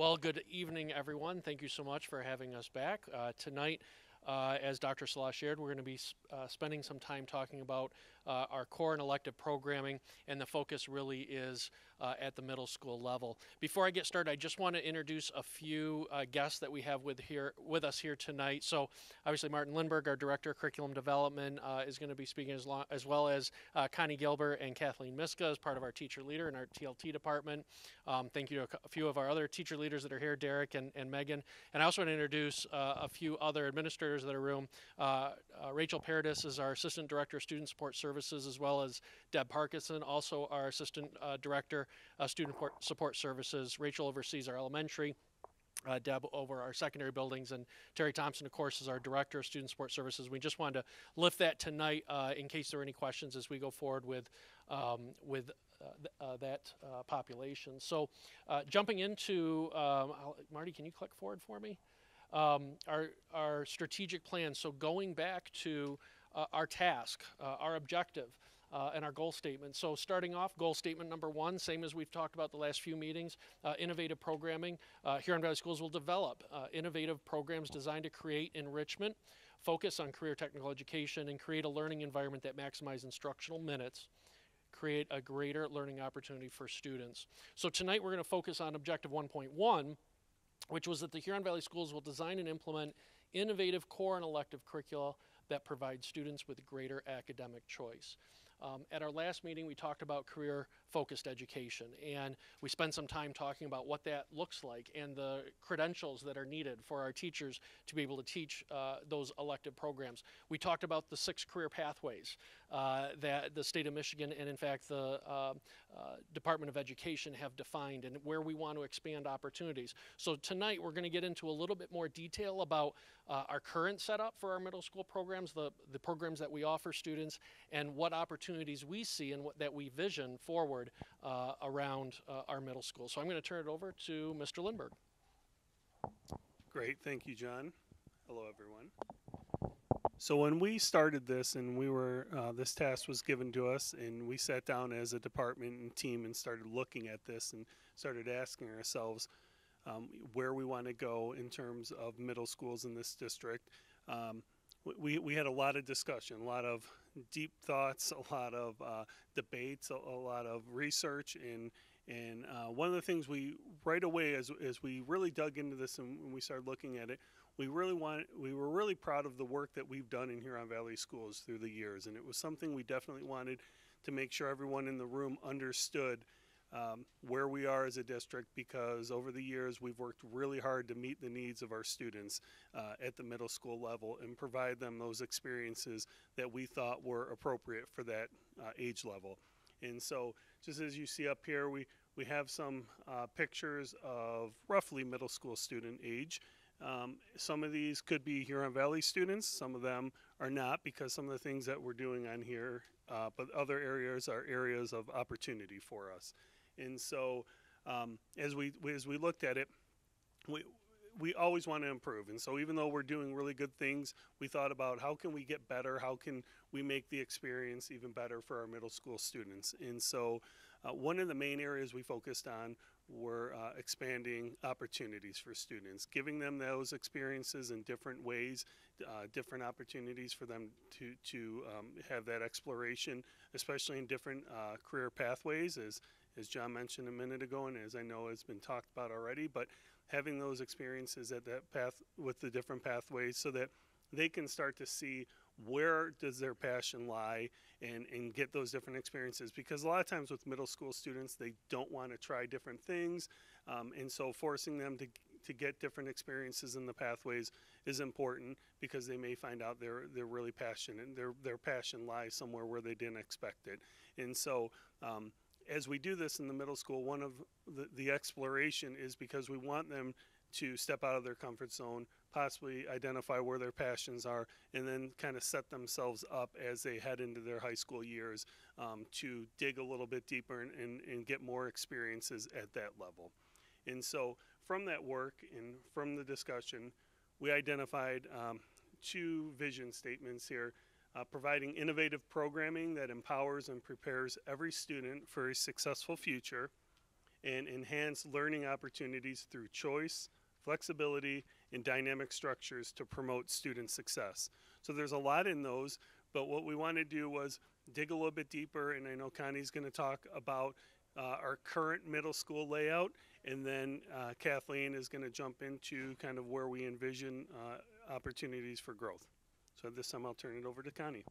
Well, good evening, everyone. Thank you so much for having us back. Tonight, as Dr. Salah shared, we're going to be spending some time talking about our core and elective programming, and the focus really is at the middle school level. Before I get started, I just want to introduce a few guests that we have with us here tonight. So, obviously, Martin Lindberg, our Director of Curriculum Development, is going to be speaking as well as Connie Gilbert and Kathleen Miska as part of our teacher leader in our TLT department. Thank you to a few of our other teacher leaders that are here, Derek and Megan. And I also want to introduce a few other administrators that are in the room. Rachel Paradis is our Assistant Director of Student Support Services, as well as Deb Parkinson, also our Assistant Director of Student Support Services. Rachel oversees our elementary. Deb over our secondary buildings, and Terry Thompson, of course, is our Director of Student Support Services. We just wanted to lift that tonight in case there are any questions as we go forward with that population. So jumping into, Marty, can you click forward for me? Our strategic plan. So going back to our task, our objective, and our goal statement. So starting off, goal statement number one, same as we've talked about the last few meetings, innovative programming. Huron Valley Schools will develop innovative programs designed to create enrichment, focus on career technical education, and create a learning environment that maximizes instructional minutes, create a greater learning opportunity for students. So tonight we're going to focus on objective 1.1, which was that the Huron Valley Schools will design and implement innovative core and elective curricula that provide students with greater academic choice. At our last meeting, we talked about career-focused education, and we spent some time talking about what that looks like and the credentials that are needed for our teachers to be able to teach those elective programs. We talked about the 6 career pathways that the state of Michigan and, in fact, the Department of Education have defined, and where we want to expand opportunities. So tonight, we're going to get into a little bit more detail about our current setup for our middle school programs, the programs that we offer students, and what opportunities we see and what that we vision forward around our middle school. So I'm going to turn it over to Mr. Lindberg. Great, thank you, John. Hello, everyone. So when we started this and this task was given to us, and we sat down as a department and team and started looking at this and started asking ourselves where we want to go in terms of middle schools in this district. We had a lot of discussion, a lot of deep thoughts, a lot of debates, a lot of research, and one of the things we right away as we really dug into this and we started looking at it, we were really proud of the work that we've done in Huron Valley Schools through the years, and it was something we definitely wanted to make sure everyone in the room understood where we are as a district, because over the years we've worked really hard to meet the needs of our students at the middle school level and provide them those experiences that we thought were appropriate for that age level. And so just as you see up here, we have some pictures of roughly middle school student age. Some of these could be Huron Valley students, some of them are not, because some of the things that we're doing on here, but other areas are areas of opportunity for us. And so as we looked at it, we always want to improve. And so even though we're doing really good things, we thought about how can we get better, how can we make the experience even better for our middle school students. And so one of the main areas we focused on were expanding opportunities for students, giving them those experiences in different ways, different opportunities for them to have that exploration, especially in different career pathways, as John mentioned a minute ago, and as I know has been talked about already, but having those experiences at that path with the different pathways so that they can start to see where does their passion lie and get those different experiences. Because a lot of times with middle school students, they don't want to try different things, and so forcing them to get different experiences in the pathways is important, because they may find out they're really passionate and their passion lies somewhere where they didn't expect it. And so as we do this in the middle school, one of the exploration is because we want them to step out of their comfort zone, possibly identify where their passions are, and then kind of set themselves up as they head into their high school years to dig a little bit deeper and get more experiences at that level. And so from that work and from the discussion, we identified 2 vision statements here. Providing innovative programming that empowers and prepares every student for a successful future, and enhance learning opportunities through choice, flexibility, and dynamic structures to promote student success. So there's a lot in those, but what we want to do was dig a little bit deeper, and I know Connie's going to talk about our current middle school layout, and then Kathleen is going to jump into kind of where we envision opportunities for growth. So this time I'll turn it over to Connie.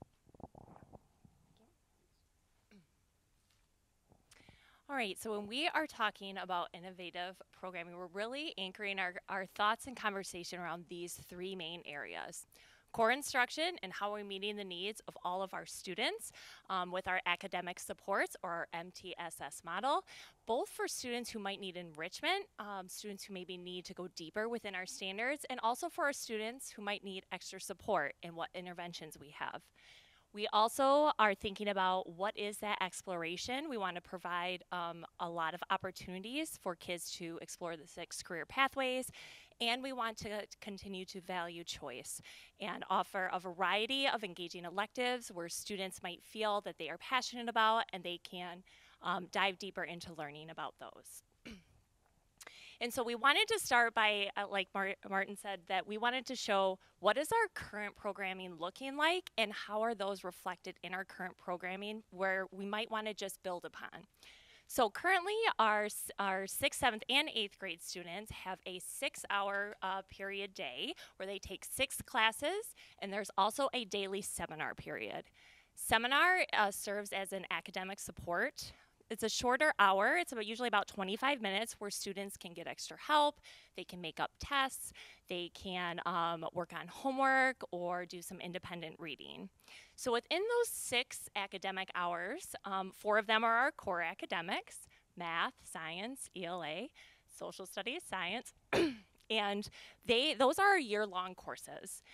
All right, so when we are talking about innovative programming, we're really anchoring our thoughts and conversation around these three main areas. Core instruction and how we're meeting the needs of all of our students with our academic supports, or our MTSS model, both for students who might need enrichment, students who maybe need to go deeper within our standards, and also for our students who might need extra support in what interventions we have. We also are thinking about what is that exploration. We want to provide a lot of opportunities for kids to explore the 6 career pathways, and we want to continue to value choice and offer a variety of engaging electives where students might feel that they are passionate about and they can dive deeper into learning about those. And so we wanted to start by, like Martin said, that we wanted to show what is our current programming looking like and how are those reflected in our current programming where we might want to just build upon. So currently our 6th, 7th, and 8th grade students have a 6-hour period day where they take 6 classes, and there's also a daily seminar period. Seminar serves as an academic support. It's a shorter hour. It's usually about 25 minutes where students can get extra help. They can make up tests. They can work on homework or do some independent reading. So within those 6 academic hours, 4 of them are our core academics: math, science, ELA, social studies, science, and those are our year-long courses.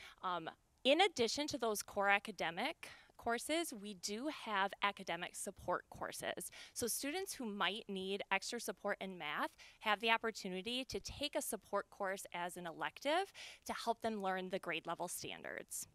In addition to those core academic courses, we do have academic support courses. So students who might need extra support in math have the opportunity to take a support course as an elective to help them learn the grade level standards.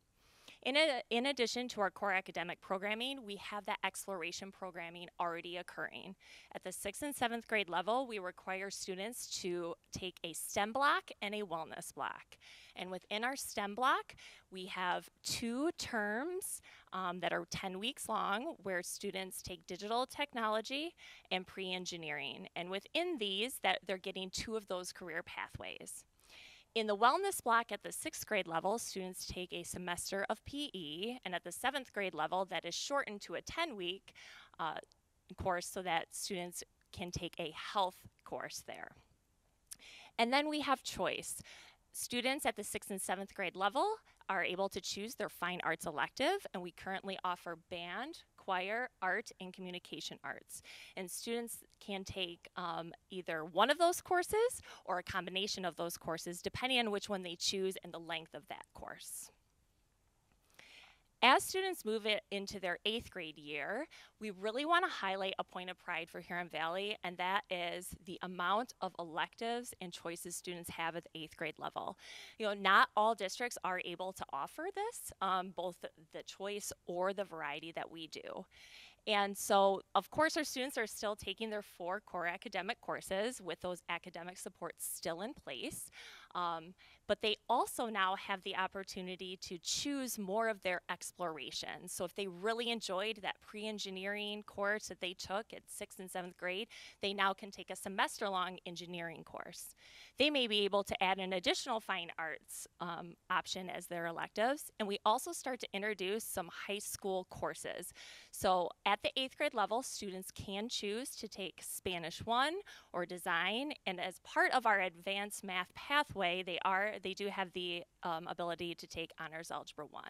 In addition to our core academic programming, we have that exploration programming already occurring. At the 6th and 7th grade level, we require students to take a STEM block and a wellness block. And within our STEM block, we have 2 terms that are 10 weeks long where students take digital technology and pre-engineering. And within these, they're getting 2 of those career pathways. In the wellness block at the 6th grade level, students take a semester of PE, and at the 7th grade level, that is shortened to a 10-week course so that students can take a health course there. And then we have choice. Students at the 6th and 7th grade level are able to choose their fine arts elective, and we currently offer band, choir, art, and communication arts. And students can take either one of those courses or a combination of those courses, depending on which one they choose and the length of that course. As students move into their 8th grade year, we really want to highlight a point of pride for Huron Valley, and that is the amount of electives and choices students have at the 8th grade level. You know, not all districts are able to offer this, both the choice or the variety that we do. And so, of course, our students are still taking their 4 core academic courses with those academic supports still in place. But they also now have the opportunity to choose more of their exploration. So if they really enjoyed that pre-engineering course that they took at 6th and 7th grade, they now can take a semester-long engineering course. They may be able to add an additional fine arts option as their electives. And we also start to introduce some high school courses. So at the 8th grade level, students can choose to take Spanish 1 or design. And as part of our advanced math pathway, they do have the ability to take Honors Algebra 1.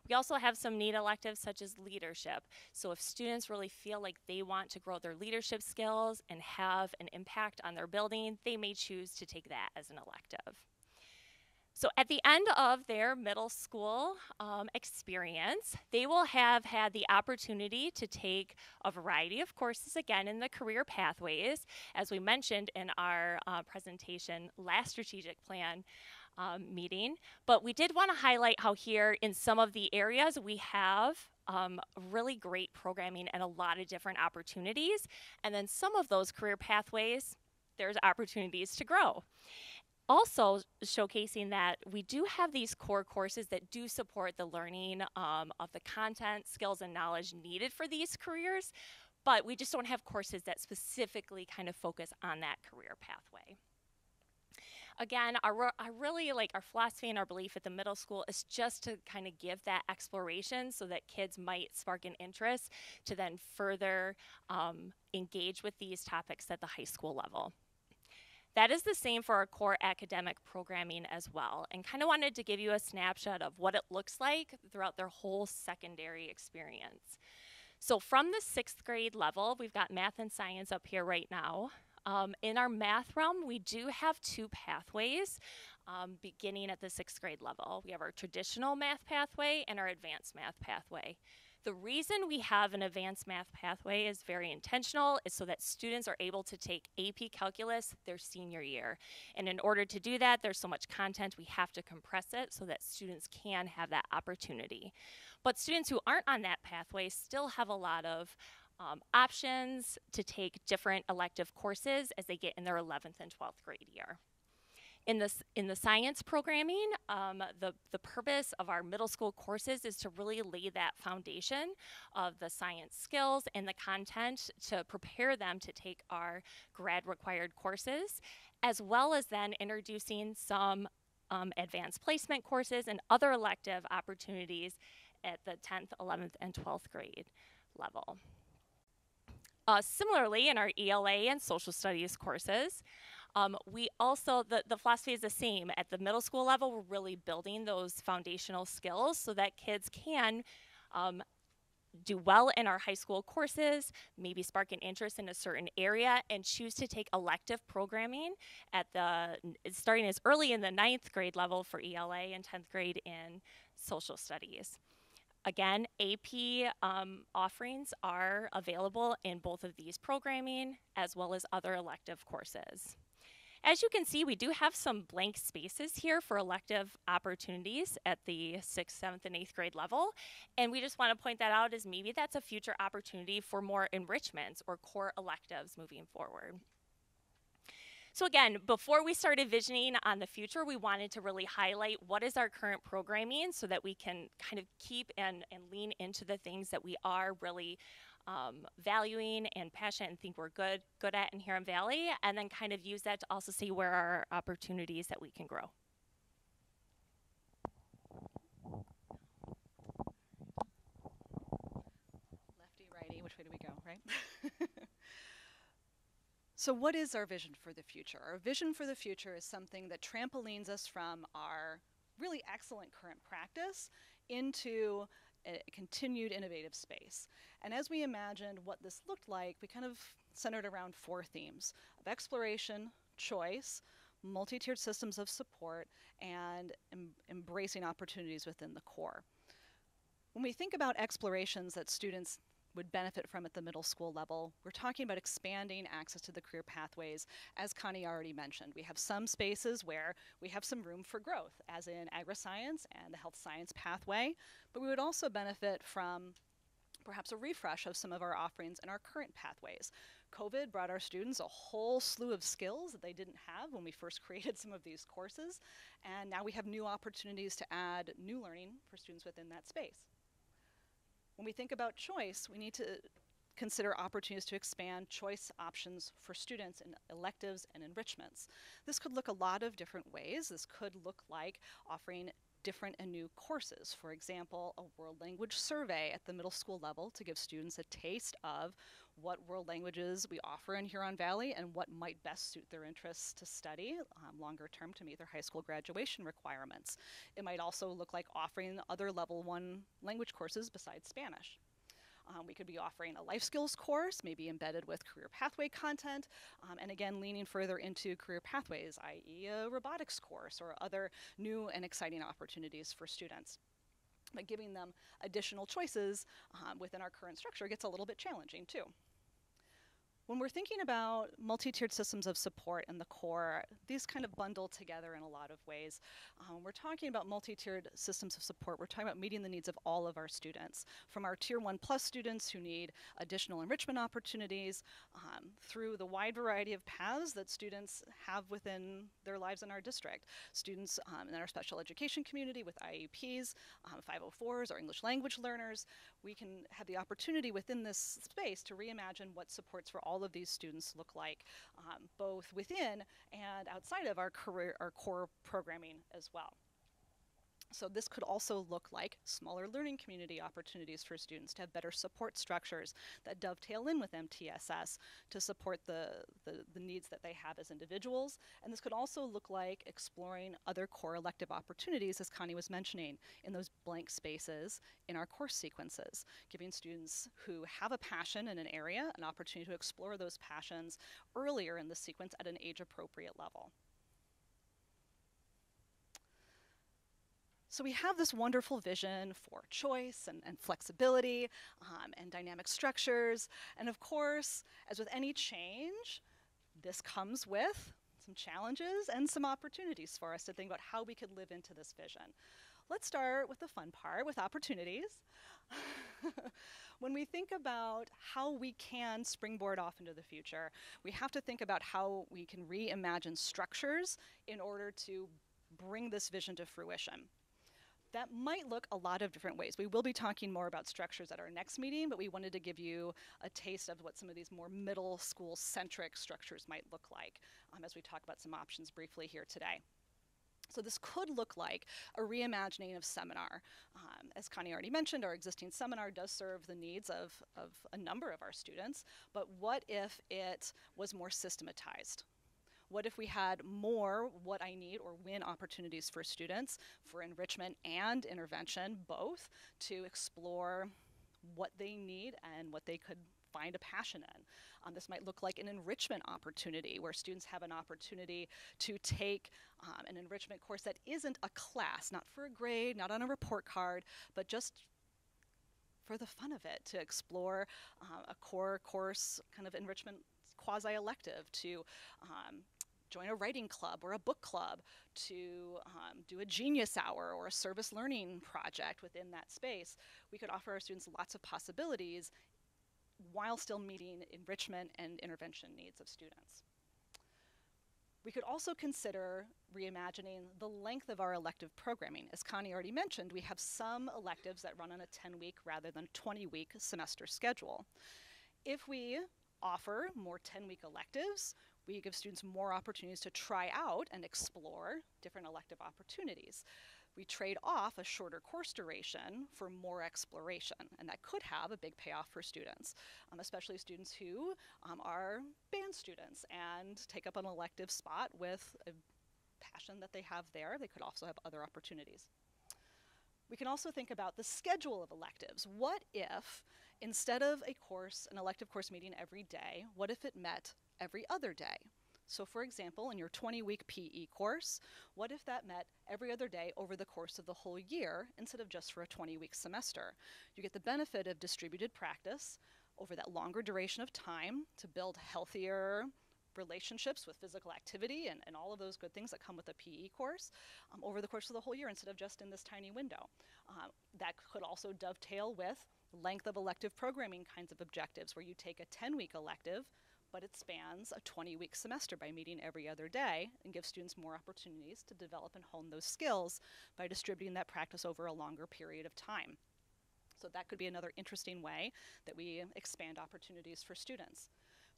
We also have some neat electives such as leadership. So if students really feel like they want to grow their leadership skills and have an impact on their building, they may choose to take that as an elective. So at the end of their middle school experience, they will have had the opportunity to take a variety of courses, again, in the career pathways, as we mentioned in our presentation last strategic plan meeting. But we did want to highlight how here in some of the areas we have really great programming and a lot of different opportunities. And then some of those career pathways, there's opportunities to grow. Also showcasing that we do have these core courses that do support the learning of the content, skills, and knowledge needed for these careers, but we just don't have courses that specifically kind of focus on that career pathway. Again, I really like our philosophy and our belief at the middle school is just to kind of give that exploration so that kids might spark an interest to then further engage with these topics at the high school level. That is the same for our core academic programming as well, and kind of wanted to give you a snapshot of what it looks like throughout their whole secondary experience. So from the 6th grade level, we've got math and science up here right now. In our math realm, we do have 2 pathways beginning at the 6th grade level. We have our traditional math pathway and our advanced math pathway. The reason we have an advanced math pathway is very intentional, is so that students are able to take AP Calculus their senior year. And in order to do that, there's so much content, we have to compress it so that students can have that opportunity. But students who aren't on that pathway still have a lot of options to take different elective courses as they get in their 11th and 12th grade year. In the science programming, the purpose of our middle school courses is to really lay that foundation of the science skills and the content to prepare them to take our grad required courses, as well as then introducing some advanced placement courses and other elective opportunities at the 10th, 11th, and 12th grade level. Similarly, in our ELA and social studies courses, we also, the philosophy is the same. At the middle school level, we're really building those foundational skills so that kids can do well in our high school courses, maybe spark an interest in a certain area, and choose to take elective programming at starting as early in the 9th grade level for ELA and 10th grade in social studies. Again, AP offerings are available in both of these programming as well as other elective courses. As you can see, we do have some blank spaces here for elective opportunities at the 6th, 7th, and 8th grade level. And we just want to point that out as maybe that's a future opportunity for more enrichments or core electives moving forward. So again, before we started visioning on the future, we wanted to really highlight what is our current programming so that we can kind of keep and lean into the things that we are really valuing and passionate and think we're good at in Huron Valley, and then kind of use that to also see where are our opportunities that we can grow. Lefty, righty, which way do we go, right? So what is our vision for the future? Our vision for the future is something that trampolines us from our really excellent current practice into a continued innovative space. And as we imagined what this looked like, we kind of centered around 4 themes of exploration, choice, multi-tiered systems of support, and embracing opportunities within the core. When we think about explorations that students would benefit from at the middle school level, we're talking about expanding access to the career pathways. As Connie already mentioned, we have some spaces where we have some room for growth, as in agri-science and the health science pathway, but we would also benefit from perhaps a refresh of some of our offerings in our current pathways. COVID brought our students a whole slew of skills that they didn't have when we first created some of these courses, and now we have new opportunities to add new learning for students within that space. When we think about choice, we need to consider opportunities to expand choice options for students in electives and enrichments. This could look a lot of different ways. This could look like offering different and new courses. For example, a world language survey at the middle school level to give students a taste of what world languages we offer in Huron Valley and what might best suit their interests to study longer term to meet their high school graduation requirements. It might also look like offering other level 1 language courses besides Spanish. We could be offering a life skills course, maybe embedded with career pathway content, and again, leaning further into career pathways, i.e. a robotics course or other new and exciting opportunities for students. But giving them additional choices within our current structure gets a little bit challenging too. When we're thinking about multi-tiered systems of support in the core, these kind of bundle together in a lot of ways. When we're talking about multi-tiered systems of support, we're talking about meeting the needs of all of our students, from our Tier 1 plus students who need additional enrichment opportunities, through the wide variety of paths that students have within their lives in our district. Students in our special education community with IEPs, 504s, or English language learners. We can have the opportunity within this space to reimagine what supports for all of these students look like, both within and outside of our core programming as well. So this could also look like smaller learning community opportunities for students to have better support structures that dovetail in with MTSS to support the needs that they have as individuals. And this could also look like exploring other core elective opportunities, as Connie was mentioning, in those blank spaces in our course sequences, giving students who have a passion in an area an opportunity to explore those passions earlier in the sequence at an age-appropriate level. So we have this wonderful vision for choice and flexibility and dynamic structures. And of course, as with any change, this comes with some challenges and some opportunities for us to think about how we could live into this vision. Let's start with the fun part, with opportunities. When we think about how we can springboard off into the future, we have to think about how we can reimagine structures in order to bring this vision to fruition. That might look a lot of different ways. We will be talking more about structures at our next meeting, but we wanted to give you a taste of what some of these more middle school centric structures might look like as we talk about some options briefly here today. So this could look like a reimagining of seminar. As Connie already mentioned, our existing seminar does serve the needs of a number of our students, but what if it was more systematized? What if we had more what I need or win opportunities for students for enrichment and intervention, both to explore what they need and what they could find a passion in. This might look like an enrichment opportunity where students have an opportunity to take an enrichment course that isn't a class, not for a grade, not on a report card, but just for the fun of it, to explore a core course kind of enrichment quasi-elective, to join a writing club or a book club, to do a genius hour or a service learning project within that space. We could offer our students lots of possibilities while still meeting enrichment and intervention needs of students. We could also consider reimagining the length of our elective programming. As Connie already mentioned, we have some electives that run on a 10-week rather than 20-week semester schedule. If we offer more 10-week electives, we give students more opportunities to try out and explore different elective opportunities. We trade off a shorter course duration for more exploration, and that could have a big payoff for students, especially students who are band students and take up an elective spot with a passion that they have there. They could also have other opportunities. We can also think about the schedule of electives. What if, instead of an elective course meeting every day, what if it met every other day? So for example, in your 20-week PE course, what if that met every other day over the course of the whole year instead of just for a 20-week semester? You get the benefit of distributed practice over that longer duration of time to build healthier relationships with physical activity and all of those good things that come with a PE course over the course of the whole year instead of just in this tiny window. That could also dovetail with length of elective programming kinds of objectives, where you take a 10-week elective, but it spans a 20-week semester by meeting every other day and gives students more opportunities to develop and hone those skills by distributing that practice over a longer period of time. So that could be another interesting way that we expand opportunities for students.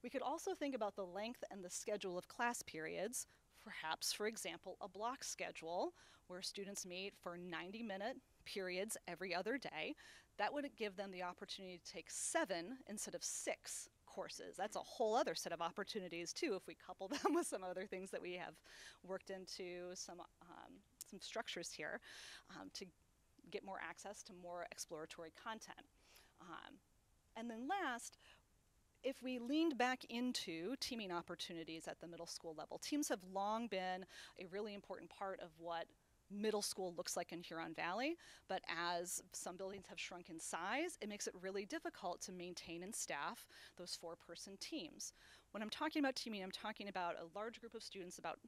We could also think about the length and the schedule of class periods, perhaps, for example, a block schedule where students meet for 90-minute periods every other day. That would give them the opportunity to take 7 instead of 6 courses. That's a whole other set of opportunities too if we couple them with some other things that we have worked into some structures here to get more access to more exploratory content. And then last, if we leaned back into teaming opportunities at the middle school level, teams have long been a really important part of what middle school looks like in Huron Valley, but as some buildings have shrunk in size, it makes it really difficult to maintain and staff those 4-person teams. When I'm talking about teaming, I'm talking about a large group of students, about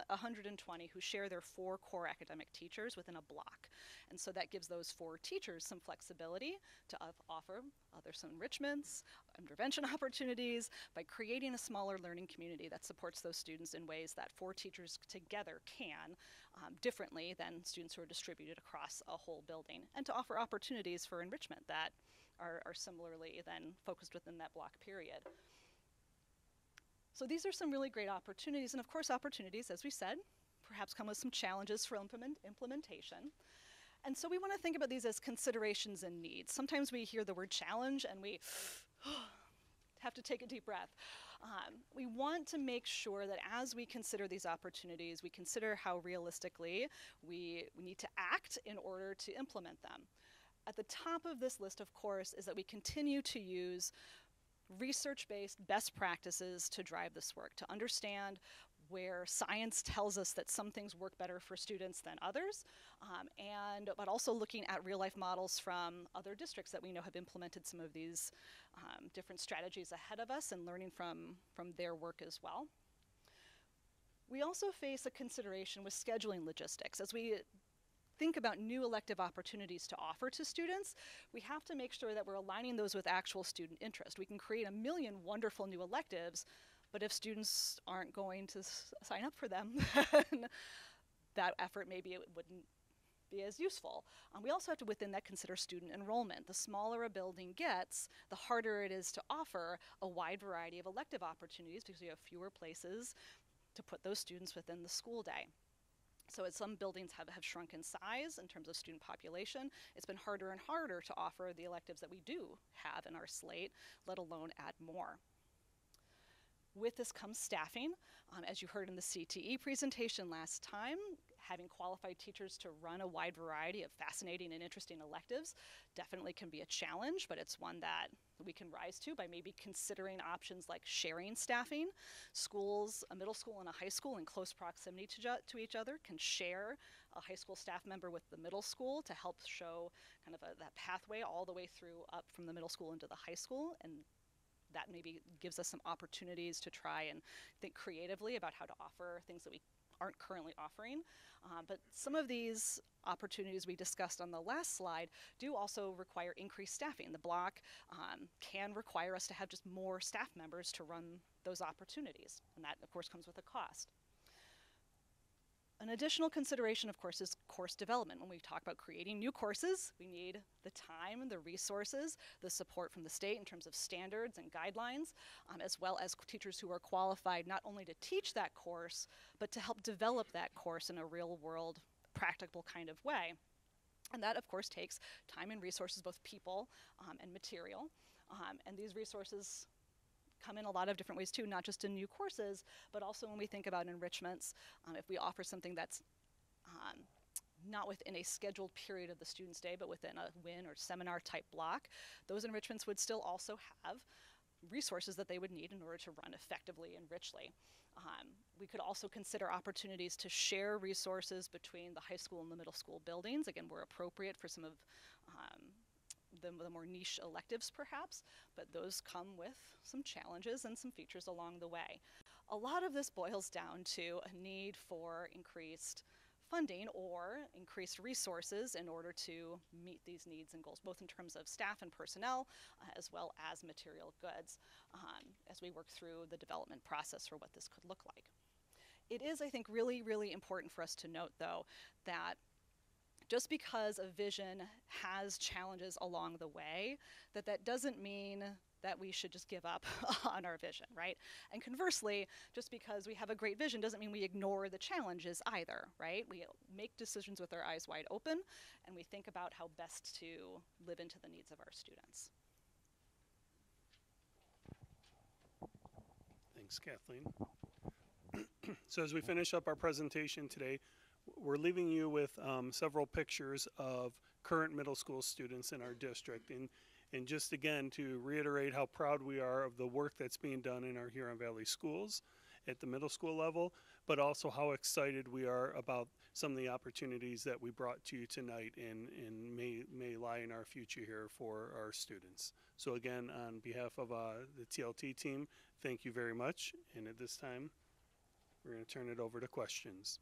120, who share their 4 core academic teachers within a block. And so that gives those 4 teachers some flexibility to offer some enrichments, intervention opportunities, by creating a smaller learning community that supports those students in ways that 4 teachers together can, differently than students who are distributed across a whole building, and to offer opportunities for enrichment that are similarly then focused within that block period. So these are some really great opportunities, and of course opportunities, as we said, perhaps come with some challenges for implementation. And so we want to think about these as considerations and needs. Sometimes we hear the word challenge and we have to take a deep breath. We want to make sure that as we consider these opportunities, we consider how realistically we need to act in order to implement them. At the top of this list, of course, is that we continue to use research-based best practices to drive this work, to understand where science tells us that some things work better for students than others, but also looking at real-life models from other districts that we know have implemented some of these different strategies ahead of us, and learning from their work as well. We also face a consideration with scheduling logistics. As we think about new elective opportunities to offer to students, we have to make sure that we're aligning those with actual student interest. We can create a million wonderful new electives, but if students aren't going to sign up for them, then that effort maybe it wouldn't be as useful. We also have to, within that, consider student enrollment. The smaller a building gets, the harder it is to offer a wide variety of elective opportunities, because you have fewer places to put those students within the school day. So as some buildings have shrunk in size in terms of student population, it's been harder and harder to offer the electives that we do have in our slate, let alone add more. With this comes staffing. As you heard in the CTE presentation last time, having qualified teachers to run a wide variety of fascinating and interesting electives definitely can be a challenge, but it's one that we can rise to by maybe considering options like sharing staffing. Schools, a middle school and a high school in close proximity to each other, can share a high school staff member with the middle school to help show kind of that pathway all the way through up from the middle school into the high school, and that maybe gives us some opportunities to try and think creatively about how to offer things that we aren't currently offering. But some of these opportunities we discussed on the last slide do also require increased staffing. The block can require us to have just more staff members to run those opportunities, and that of course comes with a cost. An additional consideration, of course, is course development. When we talk about creating new courses, we need the time, the resources, the support from the state in terms of standards and guidelines, as well as teachers who are qualified not only to teach that course, but to help develop that course in a real-world, practical kind of way. And that, of course, takes time and resources, both people and material. And these resources come in a lot of different ways too, not just in new courses, but also when we think about enrichments. If we offer something that's not within a scheduled period of the student's day, but within a WIN or seminar type block, those enrichments would still also have resources that they would need in order to run effectively and richly. We could also consider opportunities to share resources between the high school and the middle school buildings, again, where appropriate for some of the more niche electives perhaps, but those come with some challenges and some features along the way. A lot of this boils down to a need for increased funding or increased resources in order to meet these needs and goals, both in terms of staff and personnel, as well as material goods, as we work through the development process for what this could look like. It is, I think, really, really important for us to note, though, that just because a vision has challenges along the way, that doesn't mean that we should just give up on our vision, right? And conversely, just because we have a great vision doesn't mean we ignore the challenges either, right? We make decisions with our eyes wide open, and we think about how best to live into the needs of our students. Thanks, Kathleen. So as we finish up our presentation today, we're leaving you with several pictures of current middle school students in our district. And just again, to reiterate how proud we are of the work that's being done in our Huron Valley schools, at the middle school level, but also how excited we are about some of the opportunities that we brought to you tonight and may lie in our future here for our students. So again, on behalf of the TLT team, thank you very much. And at this time, we're going to turn it over to questions.